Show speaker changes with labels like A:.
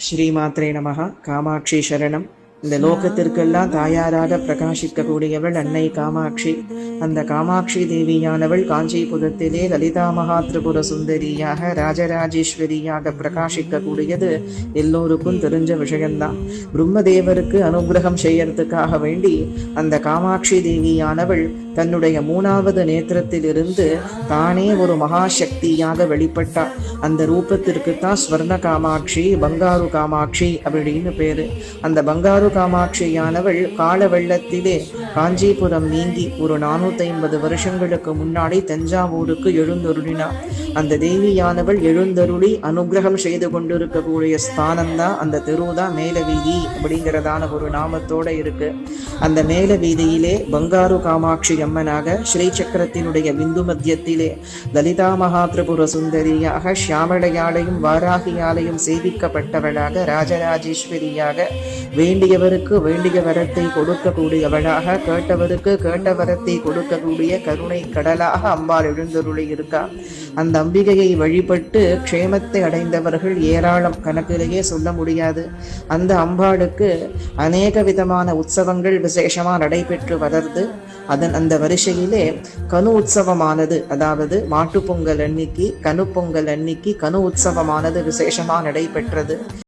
A: ஸ்ரீமாத்ரே நமஹ. காமாட்சி சரணம். இந்த லோகத்திற்கெல்லாம் தாயாராக பிரகாசிக்கக்கூடியவள் அன்னை காமாட்சி. அந்த காமாட்சி தேவியானவள் காஞ்சிபுரத்திலே லலிதா மகா திரிபுர சுந்தரியாக ராஜராஜேஸ்வரியாக பிரகாசிக்கக்கூடியது எல்லோருக்கும் தெரிஞ்ச விஷயம்தான். பிரம்மதேவருக்கு அனுகிரகம் செய்யறதுக்காக வேண்டி அந்த காமாட்சி தேவியானவள் தன்னுடைய 3வது நேத்திரத்திலிருந்து தானே ஒரு மகாசக்தியாக வெளிப்பட்டார். அந்த ரூபத்திற்கு தான் ஸ்வர்ண காமாட்சி, பங்காரு காமாட்சி அப்படின்னு பேரு. அந்த பங்காரு காமாட்சியானவள் கால வெள்ளத்திலே காஞ்சிபுரம் நீங்கி ஒரு 450 வருஷங்களுக்கு முன்னாடி தஞ்சாவூருக்கு எழுந்தருளினார். அந்த தேவியானவள் எழுந்தருளி அனுகிரகம் செய்து கொண்டிருக்கக்கூடிய ஸ்தானம்தான் அந்த தெருதான் மேல வீதி அப்படிங்கிறதான ஒரு நாமத்தோட இருக்கு. அந்த மேல வீதியிலே பங்காரு காமாட்சி அம்மனாக ஸ்ரீ சக்கரத்தினுடைய பிந்து மத்தியத்திலே லலிதா மகா திரிபுர சுந்தரியாக ஷியாமளையாலையும் வாராகியாலையும் சேவிக்கப்பட்டவளாக ராஜராஜேஸ்வரியாக வேண்டியவருக்கு வேண்டிய வரத்தை கொடுக்கக்கூடியவளாக கேட்டவருக்கு கேட்ட வரத்தை கொடுக்கக்கூடிய கருணை கடலாக அம்பாள் எழுந்தருளி இருக்கா. அந்த அம்பிகையை வழிபட்டு க்ஷேமத்தை அடைந்தவர்கள் ஏராளம், கணக்கிலேயே சொல்ல முடியாது. அந்த அம்பாளுக்கு அநேக விதமான உற்சவங்கள் விசேஷமா நடைபெற்று வளர்ந்து அந்த வரிசையிலே கனு உற்சவமானது, அதாவது மாட்டு பொங்கல் அன்னைக்கு கனு பொங்கல் அன்னைக்கு கனு உற்சவமானது விசேஷமா நடைபெற்றது.